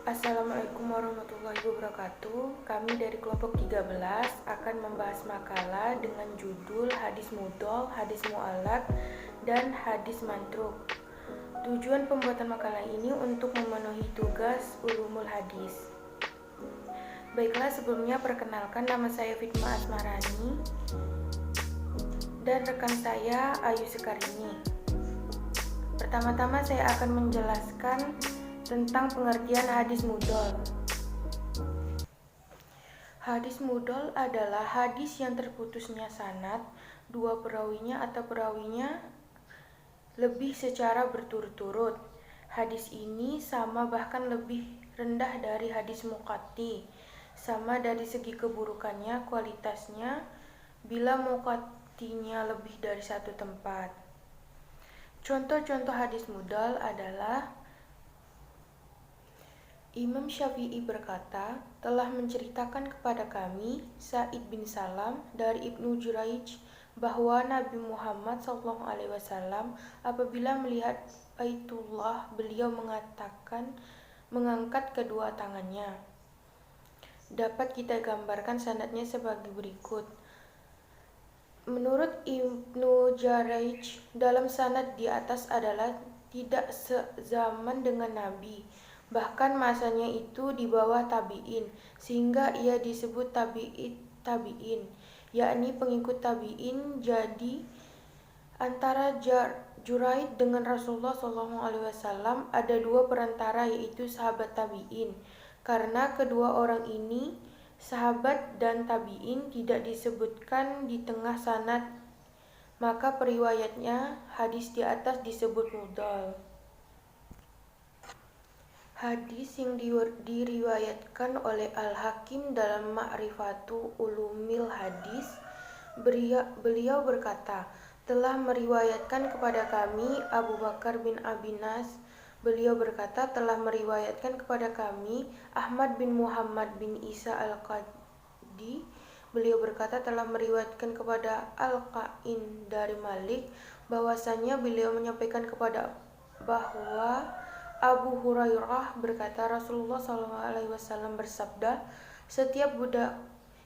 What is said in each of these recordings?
Assalamualaikum warahmatullahi wabarakatuh. Kami dari kelompok 13 akan membahas makalah dengan judul Hadis Mudhol, Hadis Mu'allaq, dan Hadis Mantruk. Tujuan pembuatan makalah ini untuk memenuhi tugas ulumul hadis. Baiklah, sebelumnya perkenalkan, nama saya Fitma Asmarani dan rekan saya Ayu Sekarini. Pertama-tama saya akan menjelaskan tentang pengertian hadis mudhol. Hadis mudhol adalah hadis yang terputusnya sanad, dua perawinya atau perawinya lebih secara berturut-turut. Hadis ini sama bahkan lebih rendah dari hadis muqatti, sama dari segi keburukannya, kualitasnya, bila muqattinya lebih dari satu tempat. Contoh-contoh hadis mudhol adalah Imam Syafi'i berkata, telah menceritakan kepada kami Sa'id bin Salam dari Ibnu Juraij bahwa Nabi Muhammad SAW apabila melihat Baitullah, beliau mengangkat kedua tangannya. Dapat kita gambarkan sanadnya sebagai berikut. Menurut Ibnu Juraij, dalam sanad di atas adalah tidak sezaman dengan Nabi, bahkan masanya itu di bawah tabi'in, sehingga ia disebut tabi'in, yakni pengikut tabi'in. Jadi antara Juraid dengan Rasulullah SAW ada dua perantara, yaitu sahabat tabi'in. Karena kedua orang ini, sahabat dan tabi'in, tidak disebutkan di tengah sanad, maka periwayatnya hadis di atas disebut mudhol. Hadis yang diriwayatkan oleh Al-Hakim dalam Ma'rifatu Ulumil Hadis, beliau berkata, telah meriwayatkan kepada kami Abu Bakar bin Abi Nas. Beliau berkata, telah meriwayatkan kepada kami Ahmad bin Muhammad bin Isa Al-Qadi. Beliau berkata, telah meriwayatkan kepada Al-Qa'in dari Malik, bahwasanya beliau menyampaikan kepada bahwa Abu Hurairah berkata, Rasulullah SAW bersabda, setiap budak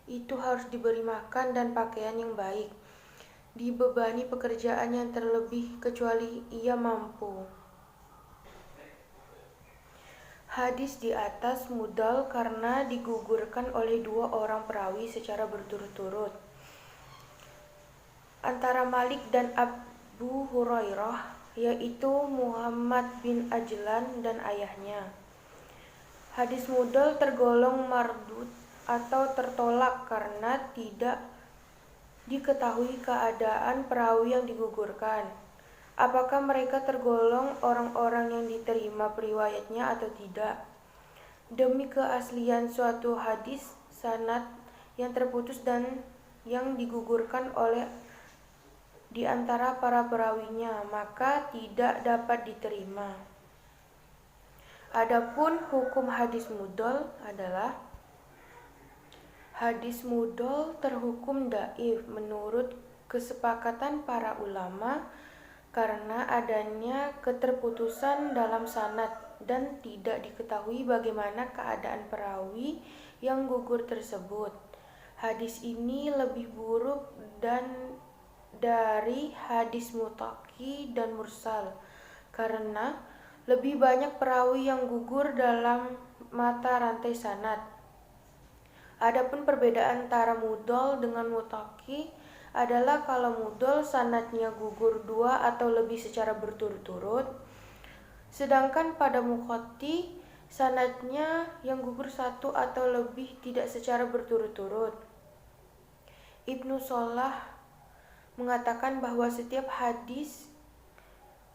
itu harus diberi makan dan pakaian yang baik, dibebani pekerjaan yang terlebih kecuali ia mampu. Hadis di atas mudhol karena digugurkan oleh dua orang perawi secara berturut-turut, antara Malik dan Abu Hurairah, yaitu Muhammad bin Ajlan dan ayahnya. Hadis mudhol tergolong mardud atau tertolak karena tidak diketahui keadaan perawi yang digugurkan. Apakah mereka tergolong orang-orang yang diterima periwayatnya atau tidak? Demi keaslian suatu hadis, sanad yang terputus dan yang digugurkan oleh di antara para perawinya, maka tidak dapat diterima. Adapun hukum hadis mudhol adalah hadis mudhol terhukum dhaif menurut kesepakatan para ulama karena adanya keterputusan dalam sanad dan tidak diketahui bagaimana keadaan perawi yang gugur tersebut. Hadis ini lebih buruk dari hadis mutaki dan mursal karena lebih banyak perawi yang gugur dalam mata rantai sanad. Adapun perbedaan antara mudhol dengan mutaki adalah kalau mudhol sanadnya gugur dua atau lebih secara berturut-turut, sedangkan pada muqatti sanadnya yang gugur satu atau lebih tidak secara berturut-turut. Ibnu Shalah mengatakan bahwa setiap hadis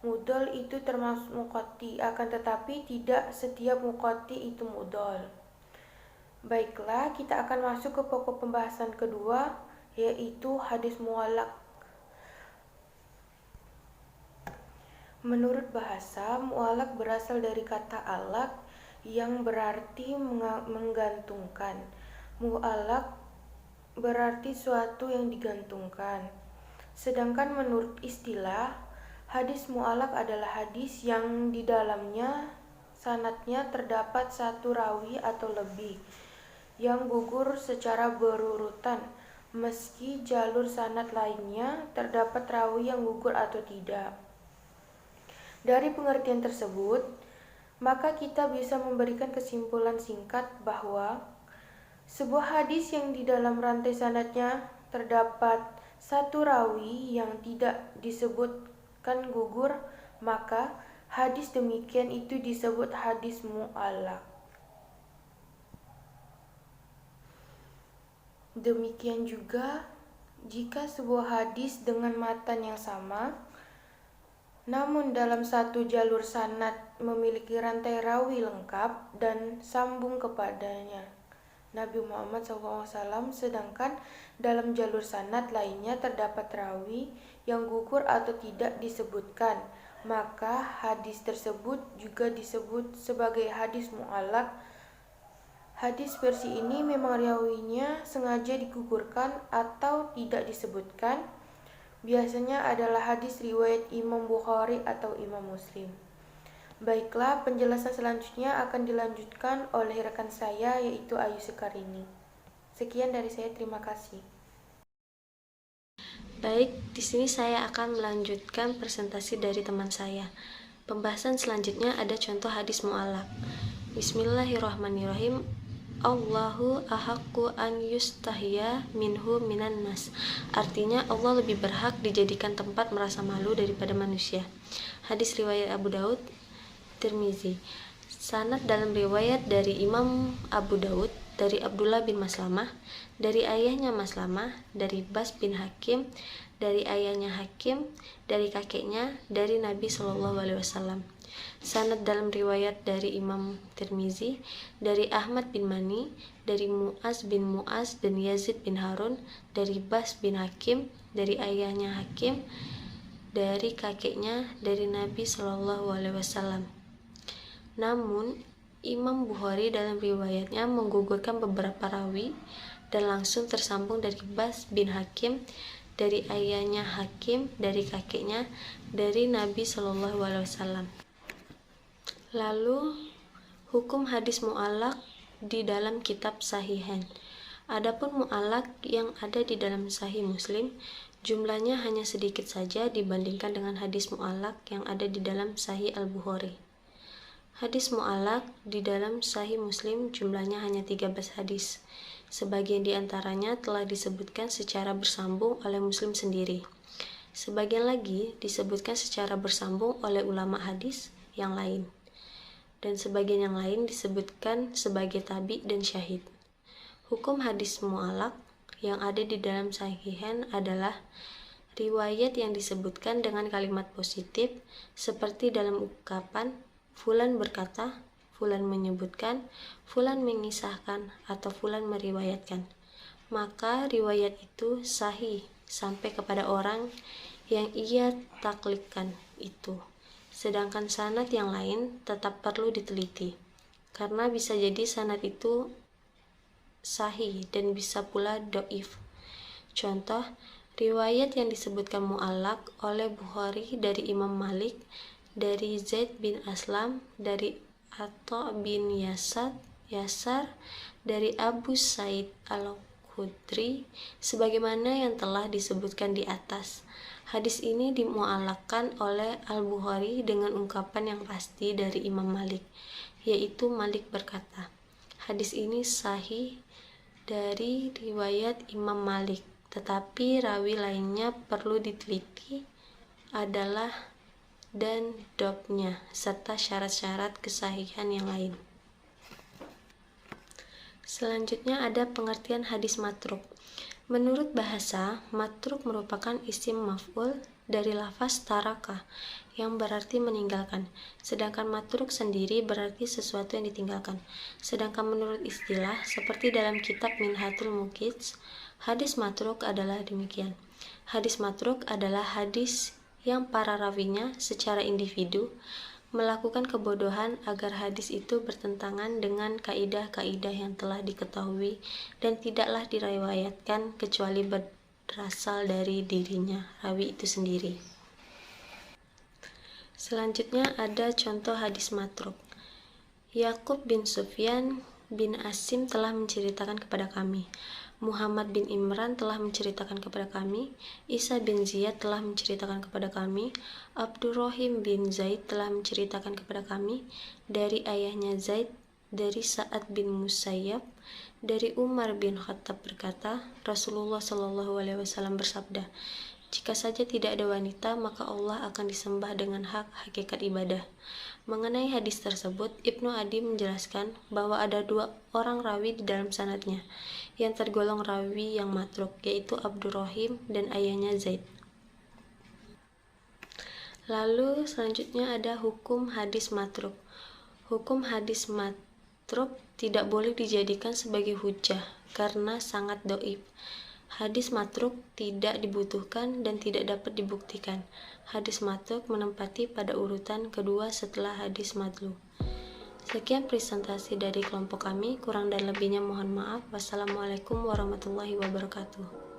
mudhol itu termasuk muqatti, akan tetapi tidak setiap muqatti itu mudhol. Baiklah, kita akan masuk ke pokok pembahasan kedua, yaitu hadis mu'allaq. Menurut bahasa, mu'allaq berasal dari kata alaq yang berarti menggantungkan. Mu'allaq berarti suatu yang digantungkan. Sedangkan menurut istilah, hadis mu'allaq adalah hadis yang di dalamnya sanadnya terdapat satu rawi atau lebih yang gugur secara berurutan, meski jalur sanad lainnya terdapat rawi yang gugur atau tidak. Dari pengertian tersebut, maka kita bisa memberikan kesimpulan singkat bahwa sebuah hadis yang di dalam rantai sanadnya terdapat satu rawi yang tidak disebutkan gugur, maka hadis demikian itu disebut hadis mu'allaq. Demikian juga jika sebuah hadis dengan matan yang sama, namun dalam satu jalur sanad memiliki rantai rawi lengkap dan sambung kepadanya Nabi Muhammad SAW, sedangkan dalam jalur sanad lainnya terdapat rawi yang gugur atau tidak disebutkan, maka hadis tersebut juga disebut sebagai hadis mu'allaq. Hadis versi ini memang rawinya sengaja digugurkan atau tidak disebutkan. Biasanya adalah hadis riwayat Imam Bukhari atau Imam Muslim. Baiklah, penjelasan selanjutnya akan dilanjutkan oleh rekan saya, yaitu Ayu Sekarini. Sekian dari saya, terima kasih. Baik, di sini saya akan melanjutkan presentasi dari teman saya. Pembahasan selanjutnya ada contoh hadis mu'allaq. Bismillahirrahmanirrahim. Allahu ahaqqu an yustahya minhu minan nas. Artinya Allah lebih berhak dijadikan tempat merasa malu daripada manusia. Hadis riwayat Abu Daud, Tirmizi. Sanad dalam riwayat dari Imam Abu Daud dari Abdullah bin Maslamah, dari ayahnya Maslamah, dari Bas bin Hakim, dari ayahnya Hakim, dari kakeknya, dari Nabi SAW. Sanad dalam riwayat dari Imam Tirmizi, dari Ahmad bin Mani, dari Mu'az bin Mu'az dan Yazid bin Harun, dari Bas bin Hakim, dari ayahnya Hakim, dari kakeknya, dari Nabi SAW. Namun, Imam Bukhari dalam riwayatnya menggugurkan beberapa rawi dan langsung tersambung dari Bas bin Hakim, dari ayahnya Hakim, dari kakeknya, dari Nabi SAW. Lalu, hukum hadis mu'allaq di dalam kitab Sahihain. Adapun mu'allaq yang ada di dalam Sahih Muslim, jumlahnya hanya sedikit saja dibandingkan dengan hadis mu'allaq yang ada di dalam Sahih Al-Bukhari. Hadis mu'allaq di dalam Sahih Muslim jumlahnya hanya 13 hadis. Sebagian di antaranya telah disebutkan secara bersambung oleh Muslim sendiri. Sebagian lagi disebutkan secara bersambung oleh ulama hadis yang lain. Dan sebagian yang lain disebutkan sebagai tabi dan syahid. Hukum hadis mu'allaq yang ada di dalam Sahihain adalah riwayat yang disebutkan dengan kalimat positif seperti dalam ungkapan Fulan berkata, Fulan menyebutkan, Fulan mengisahkan, atau Fulan meriwayatkan. Maka riwayat itu sahih sampai kepada orang yang ia taklidkan itu. Sedangkan sanad yang lain tetap perlu diteliti, karena bisa jadi sanad itu sahih dan bisa pula dhaif. Contoh, riwayat yang disebutkan mu'allaq oleh Bukhari dari Imam Malik, dari Zaid bin Aslam, dari Atha bin Yasar, dari Abu Sa'id Al-Khudri, sebagaimana yang telah disebutkan di atas. Hadis ini dimu'allaqkan oleh Al-Bukhari dengan ungkapan yang pasti dari Imam Malik, yaitu Malik berkata, hadis ini sahih dari riwayat Imam Malik, tetapi rawi lainnya perlu diteliti adalah dan dhabnya serta syarat-syarat kesahihan yang lain. Selanjutnya ada pengertian hadis matruk. Menurut bahasa, matruk merupakan isim maf'ul dari lafaz taraka yang berarti meninggalkan, sedangkan matruk sendiri berarti sesuatu yang ditinggalkan. Sedangkan menurut istilah, seperti dalam kitab Minhatul Muqidz, hadis matruk adalah demikian. Hadis matruk adalah hadis yang para rawinya secara individu melakukan kebodohan agar hadis itu bertentangan dengan kaidah-kaidah yang telah diketahui dan tidaklah diriwayatkan kecuali berasal dari dirinya, rawi itu sendiri. Selanjutnya ada contoh hadis matruk. Yakub bin Sufyan bin Asim telah menceritakan kepada kami. Muhammad bin Imran telah menceritakan kepada kami. Isa bin Ziyad telah menceritakan kepada kami. Abdurrahim bin Zaid telah menceritakan kepada kami dari ayahnya Zaid, dari Sa'ad bin Musayyab, dari Umar bin Khattab berkata, Rasulullah Shallallahu Alaihi Wasallam bersabda, jika saja tidak ada wanita, maka Allah akan disembah dengan hak hakikat ibadah. Mengenai hadis tersebut, Ibnu Adi menjelaskan bahwa ada 2 orang rawi di dalam sanadnya yang tergolong rawi yang matruk, yaitu Abdurrahim dan ayahnya Zaid. Lalu selanjutnya ada hukum hadis matruk. Hukum hadis matruk tidak boleh dijadikan sebagai hujjah karena sangat dhaif. Hadis matruk tidak dibutuhkan dan tidak dapat dibuktikan. Hadis matruk menempati pada urutan kedua setelah hadis madlu. Sekian presentasi dari kelompok kami, kurang dan lebihnya mohon maaf. Wassalamualaikum warahmatullahi wabarakatuh.